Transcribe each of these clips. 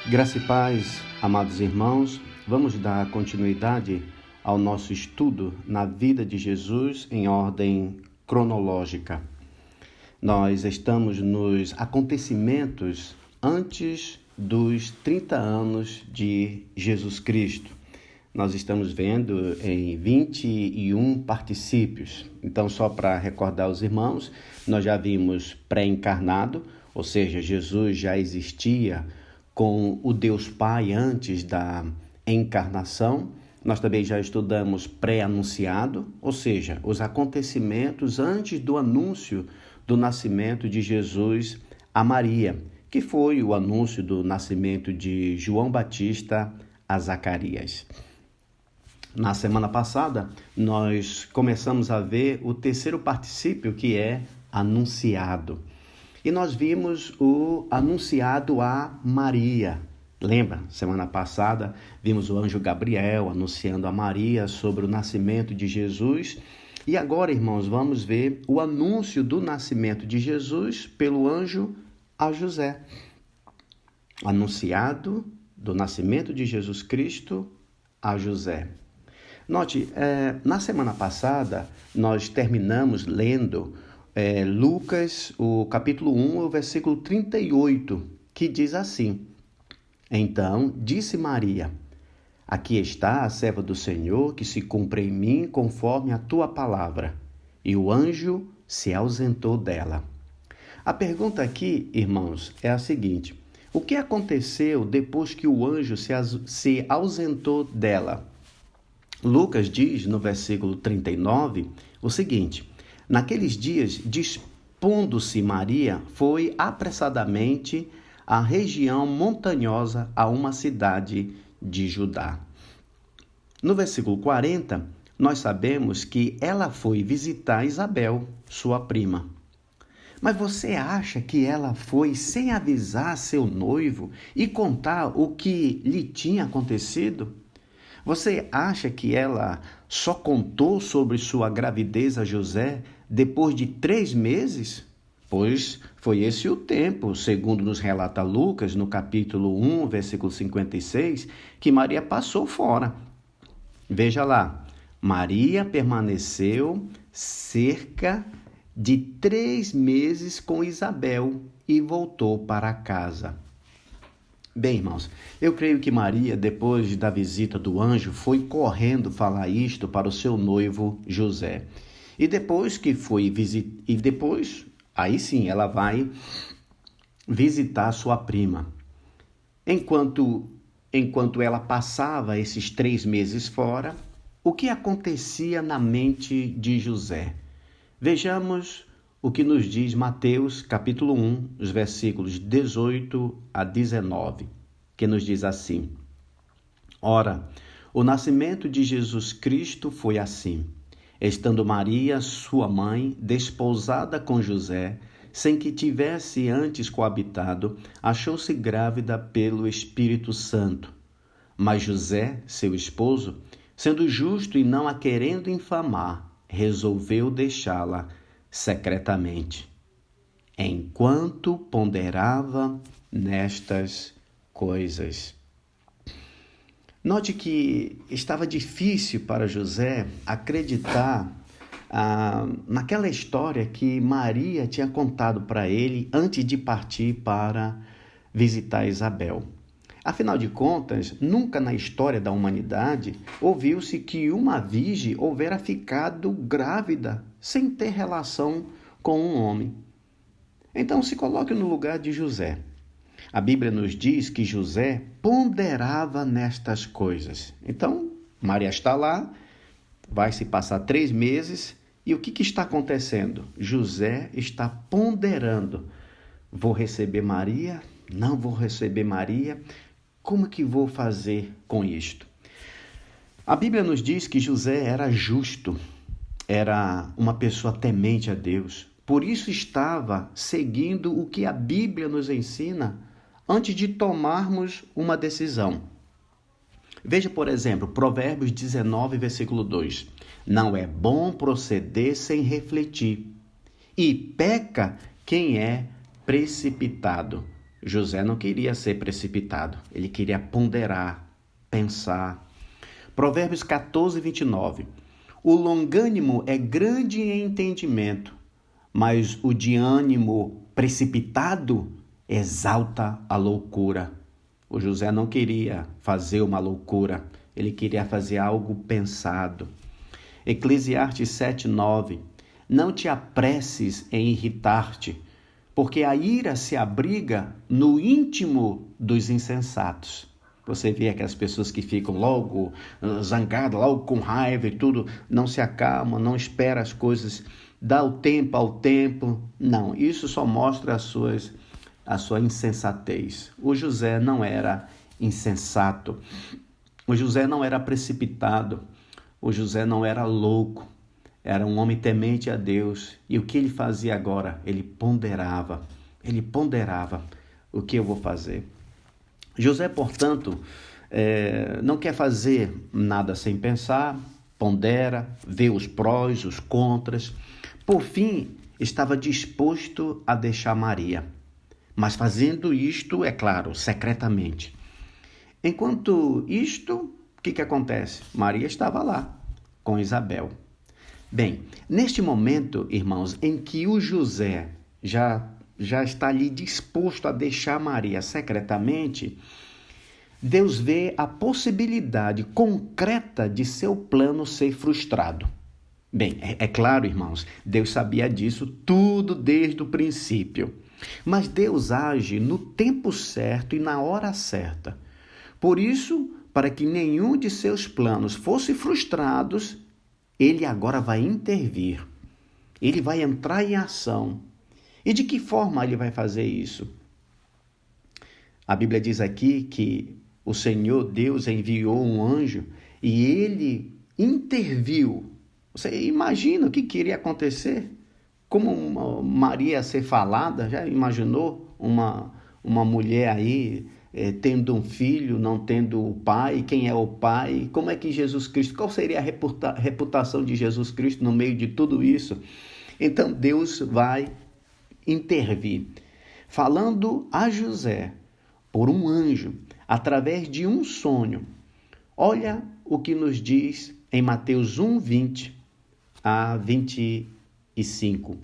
Graça e paz, amados irmãos, vamos dar continuidade ao nosso estudo na vida de Jesus em ordem cronológica. Nós estamos nos acontecimentos antes dos 30 anos de Jesus Cristo. Nós estamos vendo em 21 particípios. Então, só para recordar os irmãos, nós já vimos pré-encarnado, ou seja, Jesus já existia com o Deus Pai antes da encarnação. Nós também já estudamos pré-anunciado, ou seja, os acontecimentos antes do anúncio do nascimento de Jesus a Maria, que foi o anúncio do nascimento de João Batista a Zacarias. Na semana passada, nós começamos a ver o terceiro particípio, que é anunciado. E nós vimos o anunciado a Maria. Lembra? Semana passada, vimos o anjo Gabriel anunciando a Maria sobre o nascimento de Jesus. E agora, irmãos, vamos ver o anúncio do nascimento de Jesus pelo anjo a José. Anunciado do nascimento de Jesus Cristo a José. Note, na semana passada, nós terminamos lendo Lucas, o capítulo 1, o versículo 38, que diz assim: Então disse Maria, aqui está a serva do Senhor, que se cumpra em mim conforme a tua palavra. E o anjo se ausentou dela. A pergunta aqui, irmãos, é a seguinte: o que aconteceu depois que o anjo se ausentou dela? Lucas diz, no versículo 39, o seguinte: Naqueles dias, dispondo-se Maria, foi apressadamente à região montanhosa, a uma cidade de Judá. No versículo 40, nós sabemos que ela foi visitar Isabel, sua prima. Mas você acha que ela foi sem avisar seu noivo e contar o que lhe tinha acontecido? Você acha que ela só contou sobre sua gravidez a José depois de 3 meses? Pois foi esse o tempo, segundo nos relata Lucas, no capítulo 1, versículo 56, que Maria passou fora. Veja lá, Maria permaneceu cerca de 3 meses com Isabel e voltou para casa. Bem, irmãos, eu creio que Maria, depois da visita do anjo, foi correndo falar isto para o seu noivo José. E depois que foi aí sim, ela vai visitar sua prima. Enquanto ela passava esses 3 meses fora, o que acontecia na mente de José? Vejamos o que nos diz Mateus, capítulo 1, os versículos 18 a 19, que nos diz assim: Ora, o nascimento de Jesus Cristo foi assim. Estando Maria, sua mãe, desposada com José, sem que tivesse antes coabitado, achou-se grávida pelo Espírito Santo. Mas José, seu esposo, sendo justo e não a querendo infamar, resolveu deixá-la secretamente, enquanto ponderava nestas coisas. Note que estava difícil para José acreditar naquela história que Maria tinha contado para ele antes de partir para visitar Isabel. Afinal de contas, nunca na história da humanidade ouviu-se que uma virgem houvera ficado grávida sem ter relação com um homem. Então, se coloque no lugar de José. A Bíblia nos diz que José ponderava nestas coisas. Então, Maria está lá, vai se passar 3 meses, e o que está acontecendo? José está ponderando. Vou receber Maria? Não vou receber Maria? Como que vou fazer com isto? A Bíblia nos diz que José era justo, era uma pessoa temente a Deus. Por isso estava seguindo o que a Bíblia nos ensina antes de tomarmos uma decisão. Veja, por exemplo, Provérbios 19, versículo 2. Não é bom proceder sem refletir, e peca quem é precipitado. José não queria ser precipitado, ele queria ponderar, pensar. Provérbios 14, 29. O longânimo é grande em entendimento, mas o de ânimo precipitado exalta a loucura. O José não queria fazer uma loucura, ele queria fazer algo pensado. Eclesiastes 7:9. Não te apresses em irritar-te, porque a ira se abriga no íntimo dos insensatos. Você vê aquelas pessoas que ficam logo zangadas, logo com raiva e tudo, não se acalmam, não espera as coisas, dá o tempo ao tempo. Não, isso só mostra a sua insensatez. O José não era insensato, o José não era precipitado, o José não era louco, era um homem temente a Deus. E o que ele fazia agora? Ele ponderava o que eu vou fazer. José, portanto, não quer fazer nada sem pensar, pondera, vê os prós, os contras. Por fim, estava disposto a deixar Maria, mas fazendo isto, é claro, secretamente. Enquanto isto, o que acontece? Maria estava lá, com Isabel. Bem, neste momento, irmãos, em que o José já está ali disposto a deixar Maria secretamente, Deus vê a possibilidade concreta de seu plano ser frustrado. Bem, é claro, irmãos, Deus sabia disso tudo desde o princípio. Mas Deus age no tempo certo e na hora certa. Por isso, para que nenhum de seus planos fosse frustrados, Ele agora vai intervir. Ele vai entrar em ação. E de que forma Ele vai fazer isso? A Bíblia diz aqui que o Senhor Deus enviou um anjo e Ele interviu. Você imagina o que iria acontecer? Como Maria ia ser falada? Já imaginou uma mulher aí tendo um filho, não tendo o pai? Quem é o pai? Como é que Jesus Cristo... Qual seria a reputação de Jesus Cristo no meio de tudo isso? Então Deus vai intervir, falando a José por um anjo, através de um sonho. Olha o que nos diz em Mateus 1, 20 a 25.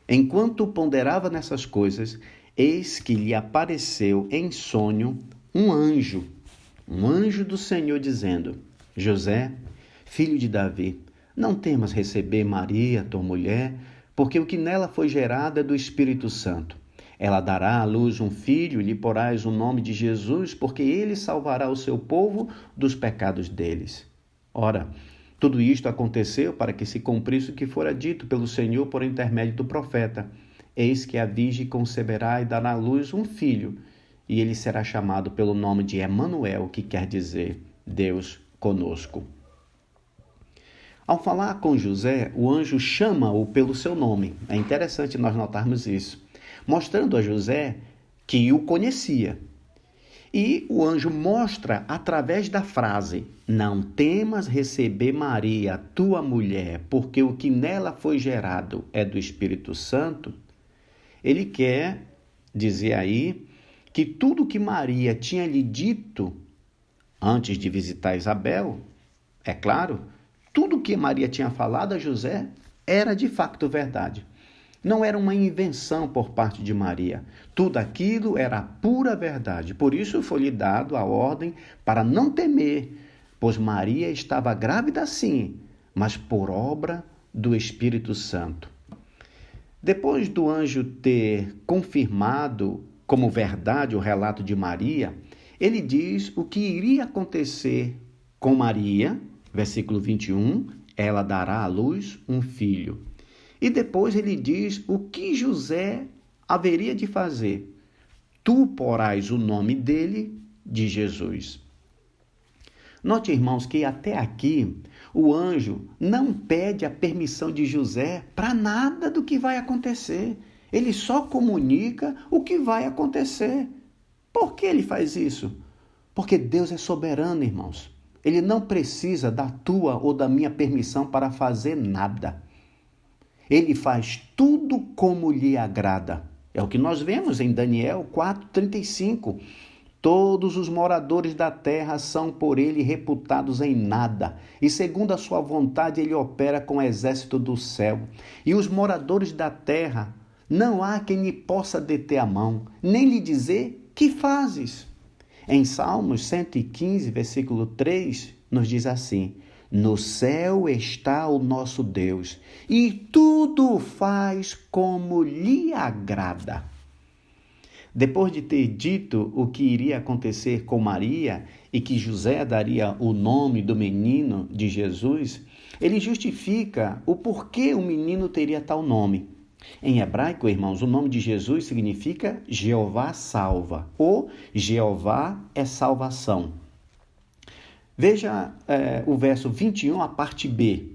Enquanto ponderava nessas coisas, eis que lhe apareceu em sonho um anjo do Senhor, dizendo: José, filho de Davi, não temas receber Maria, tua mulher, porque o que nela foi gerado é do Espírito Santo. Ela dará à luz um filho e lhe porás o nome de Jesus, porque ele salvará o seu povo dos pecados deles. Ora, tudo isto aconteceu para que se cumprisse o que fora dito pelo Senhor por intermédio do profeta. Eis que a virgem conceberá e dará à luz um filho, e ele será chamado pelo nome de Emanuel, que quer dizer Deus conosco. Ao falar com José, o anjo chama-o pelo seu nome. É interessante nós notarmos isso, mostrando a José que o conhecia. E o anjo mostra através da frase: não temas receber Maria, tua mulher, porque o que nela foi gerado é do Espírito Santo. Ele quer dizer aí que tudo que Maria tinha lhe dito antes de visitar Isabel, é claro, tudo que Maria tinha falado a José era de fato verdade. Não era uma invenção por parte de Maria. Tudo aquilo era pura verdade. Por isso foi-lhe dado a ordem para não temer, pois Maria estava grávida sim, mas por obra do Espírito Santo. Depois do anjo ter confirmado como verdade o relato de Maria, ele diz o que iria acontecer com Maria, versículo 21, ela dará à luz um filho. E depois ele diz o que José haveria de fazer. Tu porás o nome dele de Jesus. Note, irmãos, que até aqui o anjo não pede a permissão de José para nada do que vai acontecer. Ele só comunica o que vai acontecer. Por que ele faz isso? Porque Deus é soberano, irmãos. Ele não precisa da tua ou da minha permissão para fazer nada. Ele faz tudo como lhe agrada. É o que nós vemos em Daniel 4:35. Todos os moradores da terra são por ele reputados em nada, e segundo a sua vontade ele opera com o exército do céu. E os moradores da terra, não há quem lhe possa deter a mão, nem lhe dizer: que fazes? Em Salmos 115, versículo 3, nos diz assim: no céu está o nosso Deus, e tudo faz como lhe agrada. Depois de ter dito o que iria acontecer com Maria e que José daria o nome do menino de Jesus, ele justifica o porquê o menino teria tal nome. Em hebraico, irmãos, o nome de Jesus significa Jeová salva, ou Jeová é salvação. Veja o verso 21, a parte B.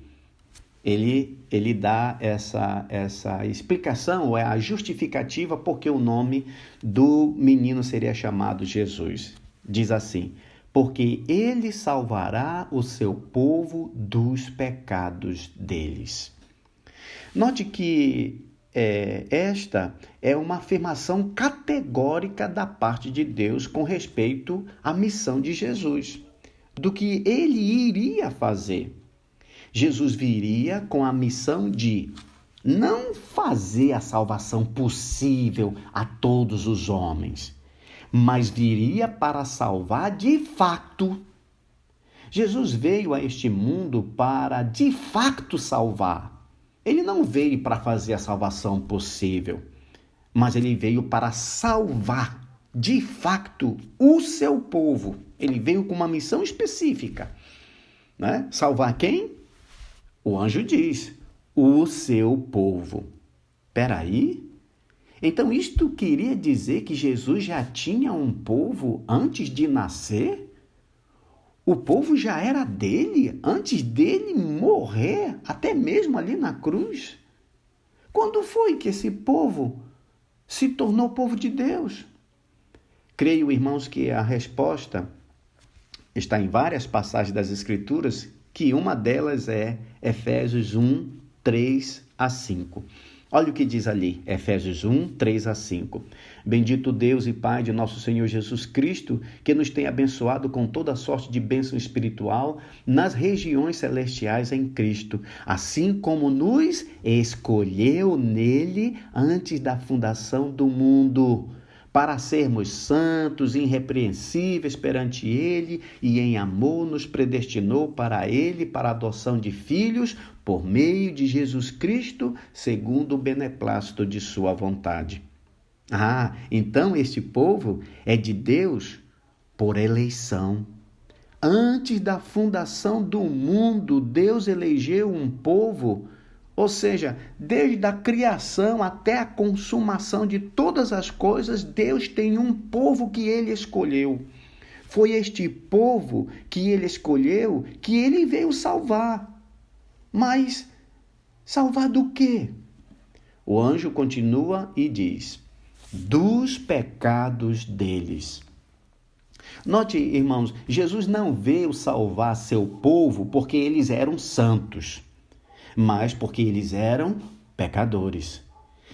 Ele dá essa explicação, ou é a justificativa porque o nome do menino seria chamado Jesus. Diz assim: porque ele salvará o seu povo dos pecados deles. Note que esta é uma afirmação categórica da parte de Deus com respeito à missão de Jesus, do que ele iria fazer. Jesus viria com a missão de não fazer a salvação possível a todos os homens, mas viria para salvar de fato. Jesus veio a este mundo para de fato salvar. Ele não veio para fazer a salvação possível, mas ele veio para salvar de fato o seu povo. Ele veio com uma missão específica, né? Salvar quem? O anjo diz: o seu povo. Peraí? Então isto queria dizer que Jesus já tinha um povo antes de nascer? O povo já era dele antes dele morrer, até mesmo ali na cruz? Quando foi que esse povo se tornou povo de Deus? Creio, irmãos, que a resposta está em várias passagens das Escrituras, que uma delas é Efésios 1, 3 a 5. Olha o que diz ali, Efésios 1, 3 a 5. Bendito Deus e Pai de nosso Senhor Jesus Cristo, que nos tem abençoado com toda sorte de bênção espiritual nas regiões celestiais em Cristo, assim como nos escolheu nele antes da fundação do mundo, para sermos santos, irrepreensíveis perante Ele, e em amor nos predestinou para Ele, para a adoção de filhos, por meio de Jesus Cristo, segundo o beneplácito de sua vontade. Então este povo é de Deus por eleição. Antes da fundação do mundo, Deus elegeu um povo. Ou seja, desde a criação até a consumação de todas as coisas, Deus tem um povo que ele escolheu. Foi este povo que ele escolheu que ele veio salvar. Mas salvar do quê? O anjo continua e diz: dos pecados deles. Note, irmãos, Jesus não veio salvar seu povo porque eles eram santos, mas porque eles eram pecadores.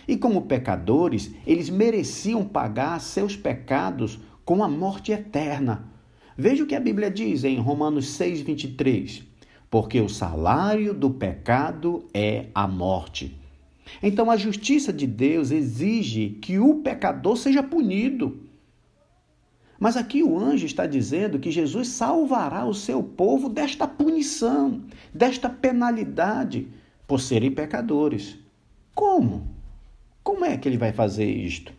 E como pecadores, eles mereciam pagar seus pecados com a morte eterna. Veja o que a Bíblia diz em Romanos 6:23. Porque o salário do pecado é a morte. Então a justiça de Deus exige que o pecador seja punido. Mas aqui o anjo está dizendo que Jesus salvará o seu povo desta punição, desta penalidade, por serem pecadores. Como? Como é que ele vai fazer isto?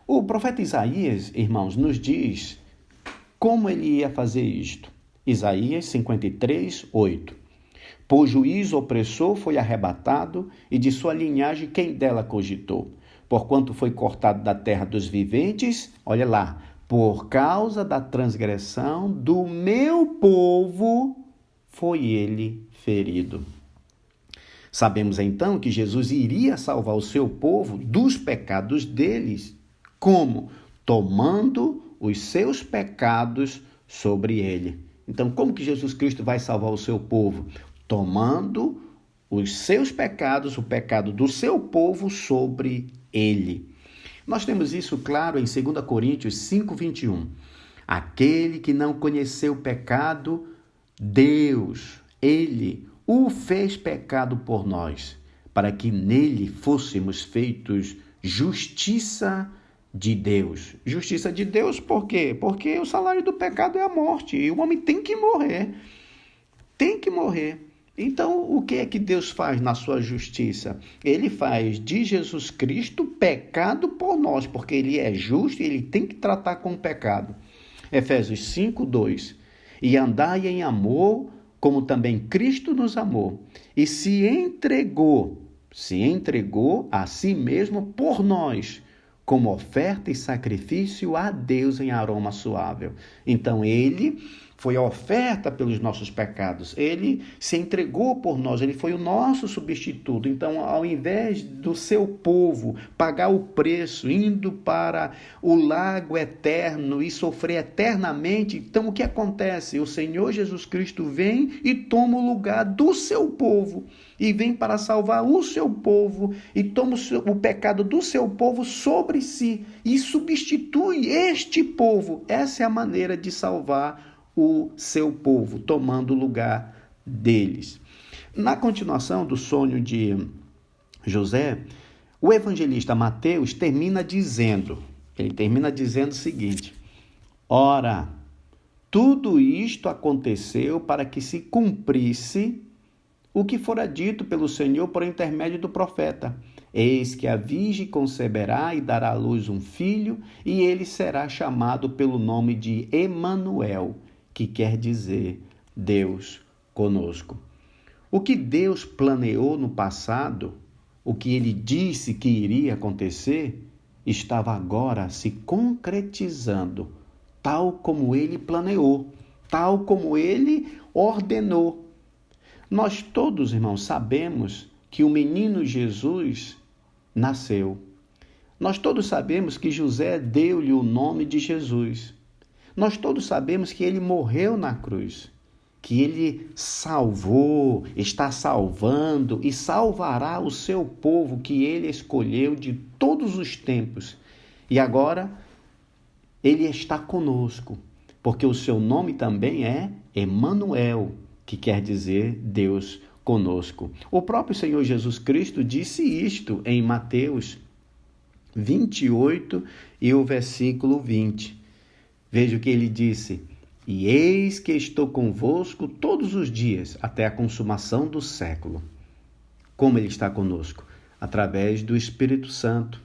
O profeta Isaías, irmãos, nos diz como ele ia fazer isto. Isaías 53, 8. Por juízo opressor foi arrebatado, e de sua linhagem quem dela cogitou? Porquanto foi cortado da terra dos viventes, olha lá, por causa da transgressão do meu povo foi ele ferido. Sabemos então que Jesus iria salvar o seu povo dos pecados deles. Como? Tomando os seus pecados sobre ele. Então, como que Jesus Cristo vai salvar o seu povo? Tomando os seus pecados, o pecado do seu povo sobre ele. Nós temos isso claro em 2 Coríntios 5:21. Aquele que não conheceu o pecado, Deus, Ele o fez pecado por nós, para que nele fôssemos feitos justiça de Deus. Justiça de Deus por quê? Porque o salário do pecado é a morte, e o homem tem que morrer. Tem que morrer. Então, o que é que Deus faz na sua justiça? Ele faz de Jesus Cristo pecado por nós, porque ele é justo e ele tem que tratar com o pecado. Efésios 5:2. E andai em amor, como também Cristo nos amou, e se entregou a si mesmo por nós, como oferta e sacrifício a Deus em aroma suave. Então, ele foi a oferta pelos nossos pecados. Ele se entregou por nós, ele foi o nosso substituto. Então, ao invés do seu povo pagar o preço, indo para o lago eterno e sofrer eternamente, então o que acontece? O Senhor Jesus Cristo vem e toma o lugar do seu povo, e vem para salvar o seu povo, e toma o pecado do seu povo sobre si, e substitui este povo. Essa é a maneira de salvar o seu povo, tomando o lugar deles. Na continuação do sonho de José, o evangelista Mateus termina dizendo o seguinte: ora, tudo isto aconteceu para que se cumprisse o que fora dito pelo Senhor por intermédio do profeta. Eis que a virgem conceberá e dará à luz um filho, e ele será chamado pelo nome de Emanuel, que quer dizer Deus conosco. O que Deus planeou no passado, o que ele disse que iria acontecer, estava agora se concretizando, tal como ele planeou, tal como ele ordenou. Nós todos, irmãos, sabemos que o menino Jesus nasceu. Nós todos sabemos que José deu-lhe o nome de Jesus. Nós todos sabemos que ele morreu na cruz, que ele salvou, está salvando e salvará o seu povo que ele escolheu de todos os tempos. E agora ele está conosco, porque o seu nome também é Emanuel, que quer dizer Deus conosco. O próprio Senhor Jesus Cristo disse isto em Mateus 28 e o versículo 20. Veja o que ele disse: e eis que estou convosco todos os dias, até a consumação do século. Como ele está conosco? Através do Espírito Santo.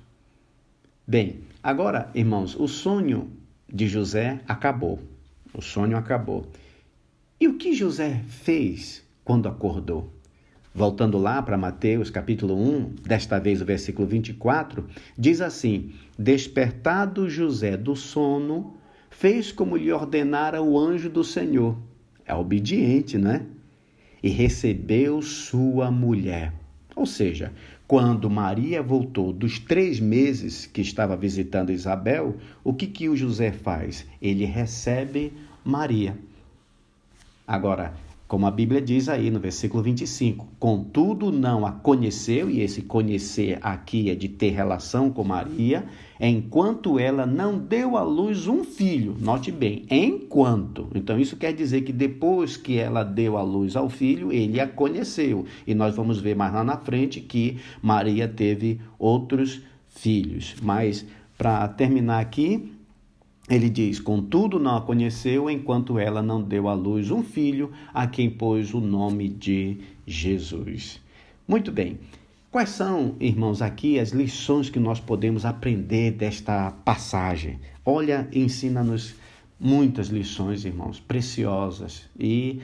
Bem, agora, irmãos, o sonho de José acabou. O sonho acabou. E o que José fez quando acordou? Voltando lá para Mateus capítulo 1, desta vez o versículo 24, diz assim: despertado José do sono, fez como lhe ordenara o anjo do Senhor. É obediente, né? E recebeu sua mulher. Ou seja, quando Maria voltou dos 3 meses que estava visitando Isabel, o que o José faz? Ele recebe Maria. Agora, como a Bíblia diz aí no versículo 25, contudo não a conheceu, e esse conhecer aqui é de ter relação com Maria, enquanto ela não deu à luz um filho. Note bem, enquanto. Então isso quer dizer que depois que ela deu à luz ao filho, ele a conheceu. E nós vamos ver mais lá na frente que Maria teve outros filhos. Mas para terminar aqui, ele diz, contudo não a conheceu, enquanto ela não deu à luz um filho, a quem pôs o nome de Jesus. Muito bem. Quais são, irmãos, aqui as lições que nós podemos aprender desta passagem? Olha, ensina-nos muitas lições, irmãos, preciosas. E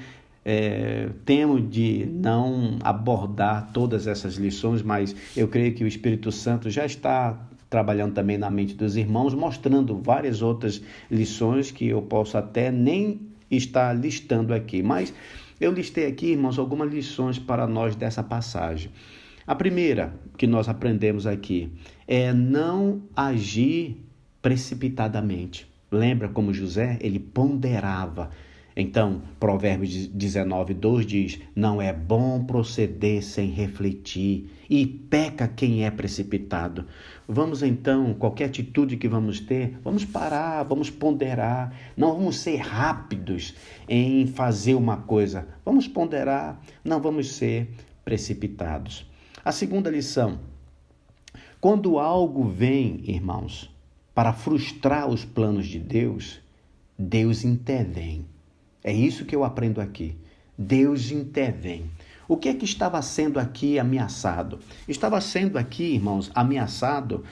temo de não abordar todas essas lições, mas eu creio que o Espírito Santo já está trabalhando também na mente dos irmãos, mostrando várias outras lições que eu posso até nem estar listando aqui. Mas eu listei aqui, irmãos, algumas lições para nós dessa passagem. A primeira que nós aprendemos aqui é não agir precipitadamente. Lembra como José? Ele ponderava. Então, Provérbios 19:2 diz: não é bom proceder sem refletir, e peca quem é precipitado. Vamos então, qualquer atitude que vamos ter, vamos parar, vamos ponderar. Não vamos ser rápidos em fazer uma coisa. Vamos ponderar, não vamos ser precipitados. A segunda lição: quando algo vem, irmãos, para frustrar os planos de Deus, Deus intervém. É isso que eu aprendo aqui. Deus intervém. O que é que estava sendo aqui ameaçado? Estava sendo aqui, irmãos, ameaçado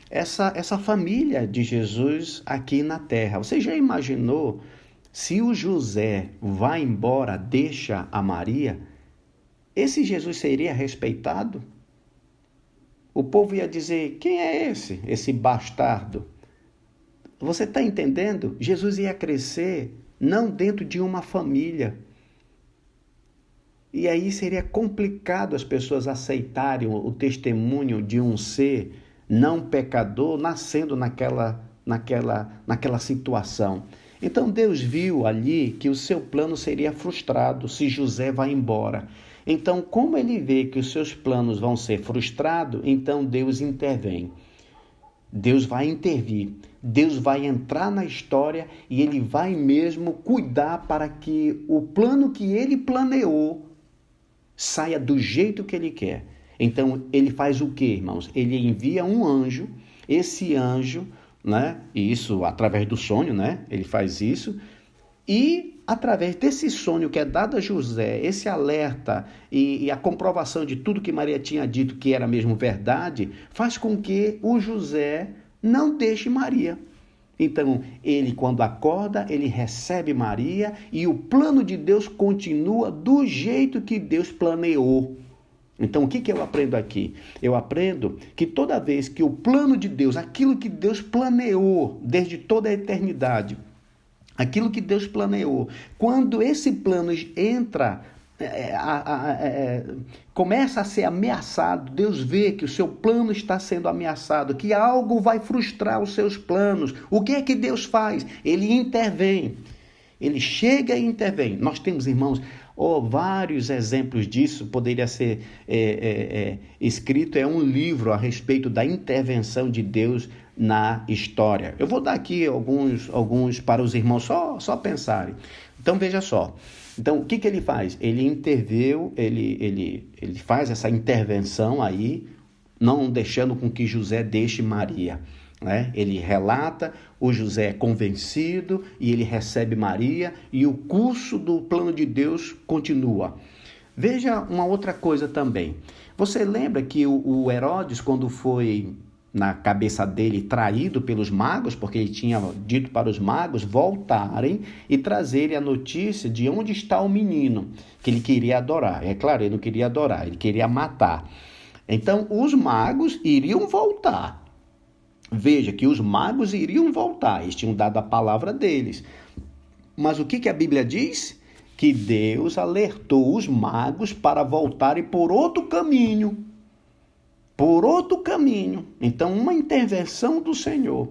essa família de Jesus aqui na terra. Você já imaginou se o José vai embora, deixa a Maria? Esse Jesus seria respeitado? O povo ia dizer: quem é esse bastardo? Você está entendendo? Jesus ia crescer não dentro de uma família. E aí seria complicado as pessoas aceitarem o testemunho de um ser não pecador nascendo naquela situação. Então Deus viu ali que o seu plano seria frustrado se José vai embora. Então, como ele vê que os seus planos vão ser frustrados, então Deus intervém. Deus vai intervir, Deus vai entrar na história e ele vai mesmo cuidar para que o plano que ele planeou saia do jeito que ele quer. Então, ele faz o quê, irmãos? Ele envia um anjo, esse anjo, né? E isso através do sonho, né? Ele faz isso. E através desse sonho que é dado a José, esse alerta e a comprovação de tudo que Maria tinha dito que era mesmo verdade, faz com que o José não deixe Maria. Então, ele quando acorda, ele recebe Maria e o plano de Deus continua do jeito que Deus planeou. Então, o que eu aprendo aqui? Eu aprendo que toda vez que o plano de Deus, aquilo que Deus planeou desde toda a eternidade, aquilo que Deus planeou, quando esse plano entra, começa a ser ameaçado, Deus vê que o seu plano está sendo ameaçado, que algo vai frustrar os seus planos. O que é que Deus faz? Ele intervém. Ele chega e intervém. Nós temos, irmãos, vários exemplos disso. Poderia ser escrito um livro a respeito da intervenção de Deus na história. Eu vou dar aqui alguns para os irmãos só pensarem. Então, veja só. Então, o que ele faz? Ele interveio, ele faz essa intervenção aí, não deixando com que José deixe Maria. Né? Ele relata, o José é convencido e ele recebe Maria e o curso do plano de Deus continua. Veja uma outra coisa também. Você lembra que o Herodes, quando foi na cabeça dele traído pelos magos, porque ele tinha dito para os magos voltarem e trazerem a notícia de onde está o menino que ele queria adorar. É claro, ele não queria adorar, ele queria matar. Então, os magos iriam voltar. Veja que os magos iriam voltar, eles tinham dado a palavra deles. Mas o que a Bíblia diz? Que Deus alertou os magos para voltarem por outro caminho. Por outro caminho. Então, uma intervenção do Senhor.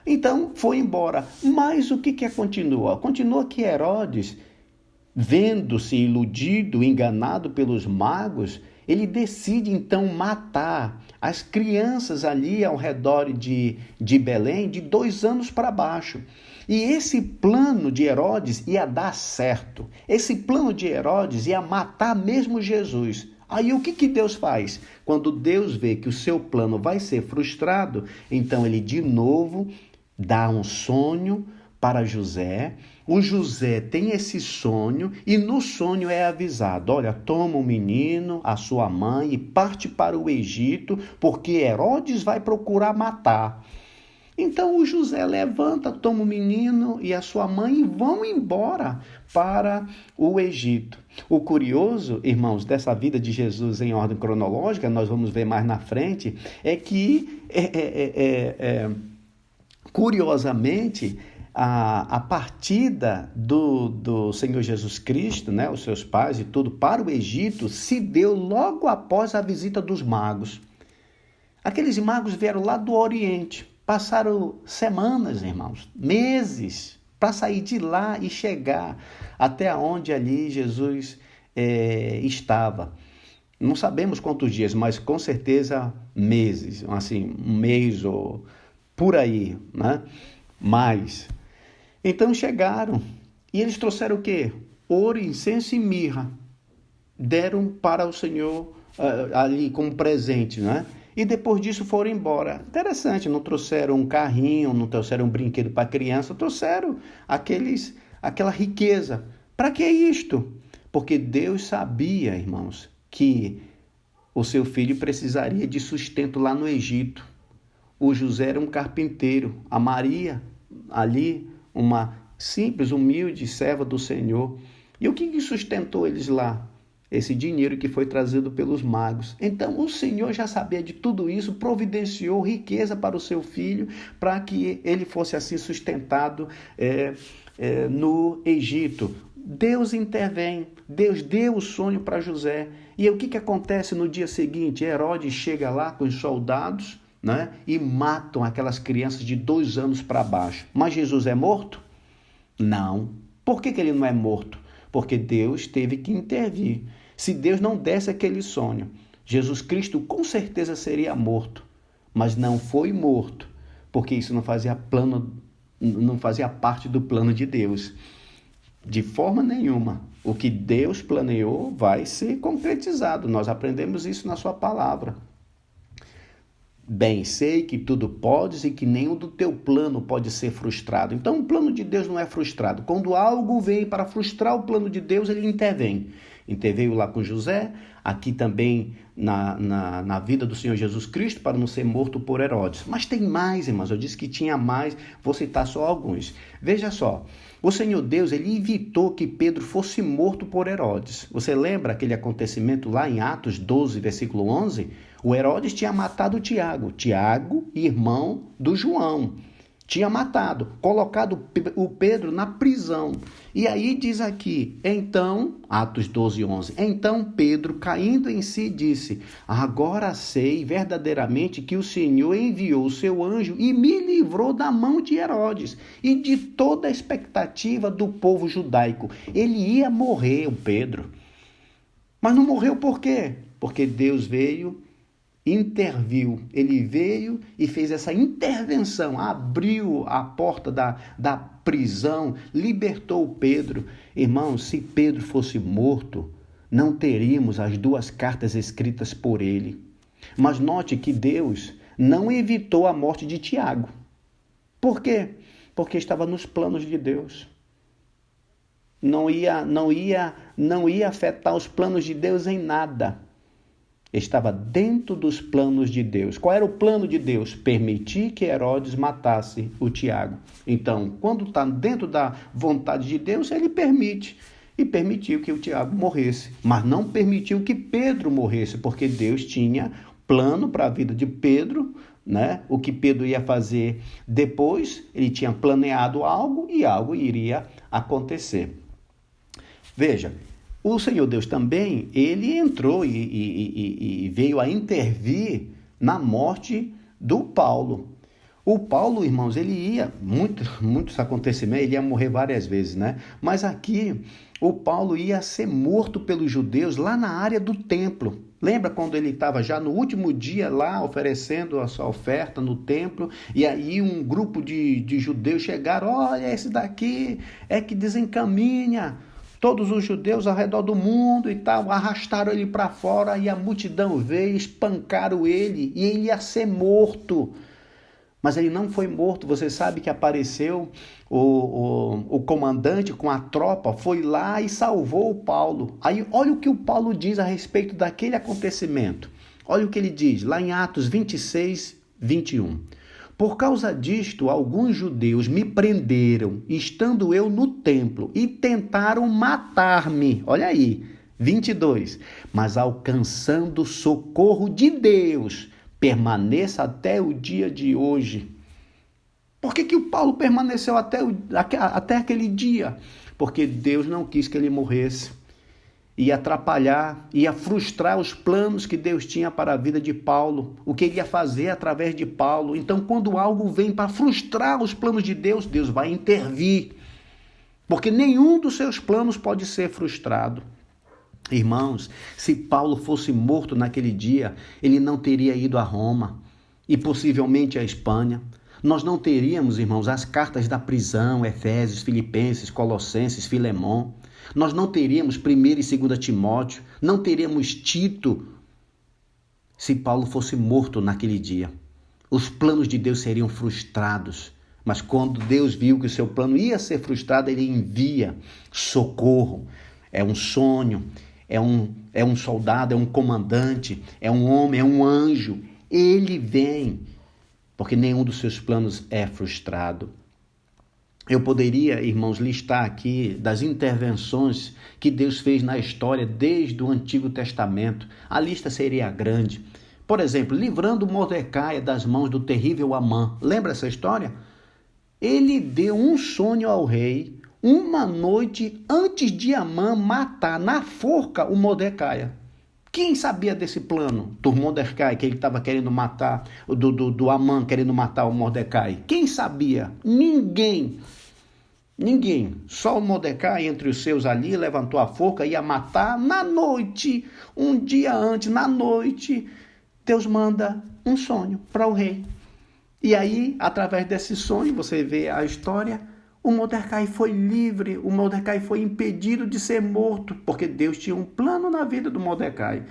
Então, foi embora. Mas o que continua? Continua que Herodes, vendo-se iludido, enganado pelos magos, ele decide então matar as crianças ali ao redor de Belém, de 2 anos para baixo. E esse plano de Herodes ia dar certo. Esse plano de Herodes ia matar mesmo Jesus. Aí o que Deus faz? Quando Deus vê que o seu plano vai ser frustrado, então ele de novo dá um sonho para José. O José tem esse sonho e no sonho é avisado: olha, toma o menino, a sua mãe e parte para o Egito, porque Herodes vai procurar matar. Então o José levanta, toma o menino e a sua mãe e vão embora para o Egito. O curioso, irmãos, dessa vida de Jesus em ordem cronológica, nós vamos ver mais na frente, é que, curiosamente, a partida do Senhor Jesus Cristo, né, os seus pais e tudo, para o Egito, se deu logo após a visita dos magos. Aqueles magos vieram lá do Oriente. Passaram semanas, irmãos, meses, para sair de lá e chegar até onde ali Jesus estava. Não sabemos quantos dias, mas com certeza meses, assim, um mês ou por aí, né? Mais. Então chegaram e eles trouxeram o quê? Ouro, incenso e mirra. Deram para o Senhor ali como presente, né? E depois disso foram embora. Interessante, não trouxeram um carrinho, não trouxeram um brinquedo para criança, trouxeram aquela riqueza. Para que isto? Porque Deus sabia, irmãos, que o seu filho precisaria de sustento lá no Egito. O José era um carpinteiro, a Maria ali, uma simples, humilde serva do Senhor. E o que sustentou eles lá? Esse dinheiro que foi trazido pelos magos. Então o Senhor já sabia de tudo isso, providenciou riqueza para o seu filho, para que ele fosse assim sustentado no Egito. Deus intervém, Deus deu o sonho para José. E o que acontece no dia seguinte? Herodes chega lá com os soldados, né, e matam aquelas crianças de 2 anos para baixo. Mas Jesus é morto? Não. Por que ele não é morto? Porque Deus teve que intervir. Se Deus não desse aquele sonho, Jesus Cristo com certeza seria morto, mas não foi morto, porque isso não fazia parte do plano de Deus. De forma nenhuma. O que Deus planeou vai ser concretizado. Nós aprendemos isso na sua palavra. Bem, sei que tudo podes e que nenhum do teu plano pode ser frustrado. Então, o plano de Deus não é frustrado. Quando algo vem para frustrar o plano de Deus, ele intervém. Interveio lá com José, aqui também na vida do Senhor Jesus Cristo, para não ser morto por Herodes. Mas tem mais, irmãos. Eu disse que tinha mais, vou citar só alguns. Veja só, o Senhor Deus, ele evitou que Pedro fosse morto por Herodes. Você lembra aquele acontecimento lá em Atos 12, versículo 11? O Herodes tinha matado Tiago, irmão do João. Tinha matado, colocado o Pedro na prisão. E aí diz aqui, então, Atos 12, 11, então Pedro, caindo em si, disse, agora sei verdadeiramente que o Senhor enviou o seu anjo e me livrou da mão de Herodes e de toda a expectativa do povo judaico. Ele ia morrer, o Pedro. Mas não morreu por quê? Porque Deus interviu, ele veio e fez essa intervenção, abriu a porta da prisão, libertou Pedro. Irmãos, se Pedro fosse morto, não teríamos as 2 cartas escritas por ele. Mas note que Deus não evitou a morte de Tiago. Por quê? Porque estava nos planos de Deus. Não ia afetar os planos de Deus em nada. Estava dentro dos planos de Deus. Qual era o plano de Deus? Permitir que Herodes matasse o Tiago. Então, quando está dentro da vontade de Deus, ele permite. E permitiu que o Tiago morresse. Mas não permitiu que Pedro morresse, porque Deus tinha plano para a vida de Pedro, né? O que Pedro ia fazer depois, ele tinha planeado algo e algo iria acontecer. Veja, o Senhor Deus também, ele entrou e veio a intervir na morte do Paulo. O Paulo, irmãos, ele ia, muitos acontecimentos, ele ia morrer várias vezes, né? Mas aqui, o Paulo ia ser morto pelos judeus lá na área do templo. Lembra quando ele estava já no último dia lá, oferecendo a sua oferta no templo, e aí um grupo de judeus chegaram, olha, esse daqui é que desencaminha todos os judeus ao redor do mundo e tal, arrastaram ele para fora e a multidão veio, espancaram ele e ele ia ser morto. Mas ele não foi morto. Você sabe que apareceu o comandante com a tropa, foi lá e salvou o Paulo. Aí olha o que o Paulo diz a respeito daquele acontecimento. Olha o que ele diz lá em Atos 26, 21. Por causa disto, alguns judeus me prenderam, estando eu no templo, e tentaram matar-me. Olha aí, 22. Mas alcançando socorro de Deus, permaneça até o dia de hoje. Por que o Paulo permaneceu até aquele dia? Porque Deus não quis que ele morresse. Ia atrapalhar, ia frustrar os planos que Deus tinha para a vida de Paulo, o que ele ia fazer através de Paulo. Então, quando algo vem para frustrar os planos de Deus, Deus vai intervir. porque nenhum dos seus planos pode ser frustrado. Irmãos, se Paulo fosse morto naquele dia, ele não teria ido a Roma e possivelmente a Espanha. Nós não teríamos, irmãos, as cartas da prisão, Efésios, Filipenses, Colossenses, Filemão. Nós não teríamos 1ª e 2ª Timóteo, não teríamos Tito, se Paulo fosse morto naquele dia. Os planos de Deus seriam frustrados. Mas quando Deus viu que o seu plano ia ser frustrado, ele envia socorro. É um sonho, é um soldado, é um comandante, é um homem, é um anjo. Ele vem, porque nenhum dos seus planos é frustrado. Eu poderia, irmãos, listar aqui das intervenções que Deus fez na história desde o Antigo Testamento. A lista seria grande. Por exemplo, livrando Mordecai das mãos do terrível Amã. Lembra essa história? Ele deu um sonho ao rei, uma noite antes de Amã matar na forca o Mordecai. Quem sabia desse plano do Mordecai, que ele estava querendo matar, do Amã querendo matar o Mordecai? Quem sabia? Ninguém. Só o Mordecai, entre os seus ali, levantou a forca e ia matar na noite, um dia antes, na noite. Deus manda um sonho para o rei. E aí, através desse sonho, você vê a história, o Mordecai foi livre, o Mordecai foi impedido de ser morto, porque Deus tinha um plano na vida do Mordecai.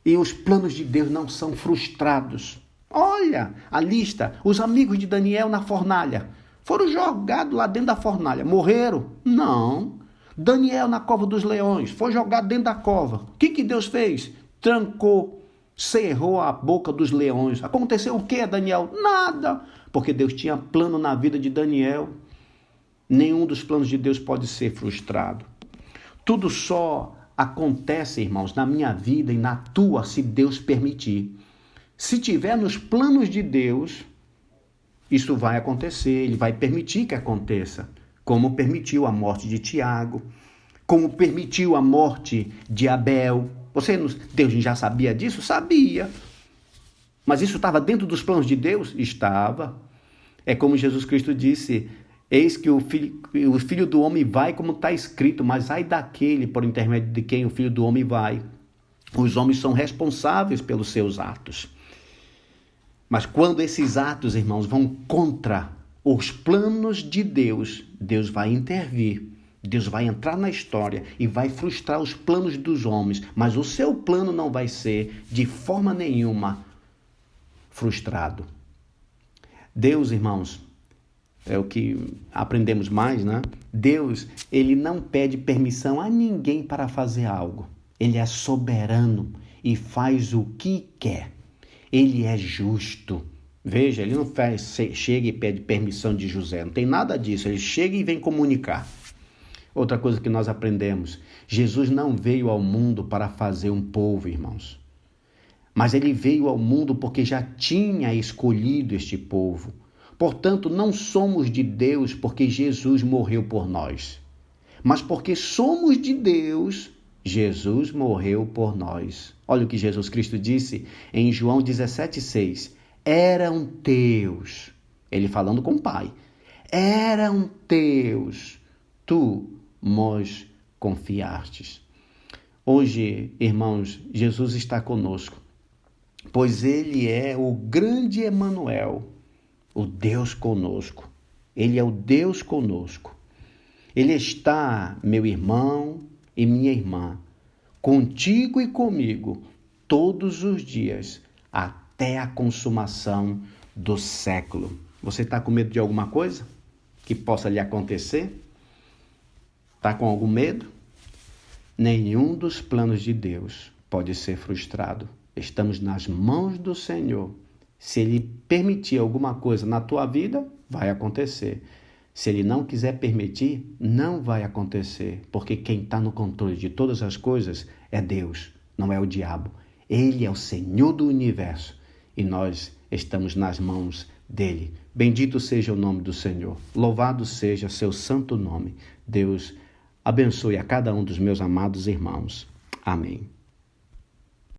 E os planos de Deus não são frustrados. Olha a lista, os amigos de Daniel na fornalha, foram jogados lá dentro da fornalha, morreram? Não. Daniel na cova dos leões, foi jogado dentro da cova. O que Deus fez? Trancou, cerrou a boca dos leões. Aconteceu o que, Daniel? Nada, porque Deus tinha plano na vida de Daniel. Nenhum dos planos de Deus pode ser frustrado. Tudo só acontece, irmãos, na minha vida e na tua, se Deus permitir. Se tiver nos planos de Deus, isso vai acontecer, ele vai permitir que aconteça, como permitiu a morte de Tiago, como permitiu a morte de Abel. Deus já sabia disso? Sabia. Mas isso estava dentro dos planos de Deus? Estava. É como Jesus Cristo disse, eis que o filho do homem vai como está escrito, mas ai daquele por intermédio de quem o Filho do Homem vai. Os homens são responsáveis pelos seus atos. Mas quando esses atos, irmãos, vão contra os planos de Deus, Deus vai intervir. Deus vai entrar na história e vai frustrar os planos dos homens, mas o seu plano não vai ser de forma nenhuma frustrado. Deus, irmãos, é o que aprendemos mais, né? Deus, ele não pede permissão a ninguém para fazer algo. Ele é soberano e faz o que quer. Ele é justo. Veja, ele não chega e pede permissão de José. Não tem nada disso. Ele chega e vem comunicar. Outra coisa que nós aprendemos. Jesus não veio ao mundo para fazer um povo, irmãos. Mas ele veio ao mundo porque já tinha escolhido este povo. Portanto, não somos de Deus porque Jesus morreu por nós. Mas porque somos de Deus, Jesus morreu por nós. Olha o que Jesus Cristo disse em João 17,6. Eram teus, ele falando com o Pai, eram teus, tu nos confiastes. Hoje, irmãos, Jesus está conosco, pois ele é o grande Emanuel, o Deus conosco. Ele é o Deus conosco. Ele está, meu irmão e minha irmã, contigo e comigo, todos os dias, até a consumação do século. Você está com medo de alguma coisa que possa lhe acontecer? Está com algum medo? Nenhum dos planos de Deus pode ser frustrado. Estamos nas mãos do Senhor. Se Ele permitir alguma coisa na tua vida, vai acontecer. Se Ele não quiser permitir, não vai acontecer, porque quem está no controle de todas as coisas é Deus, não é o diabo. Ele é o Senhor do universo e nós estamos nas mãos dele. Bendito seja o nome do Senhor, louvado seja seu santo nome. Deus abençoe a cada um dos meus amados irmãos. Amém.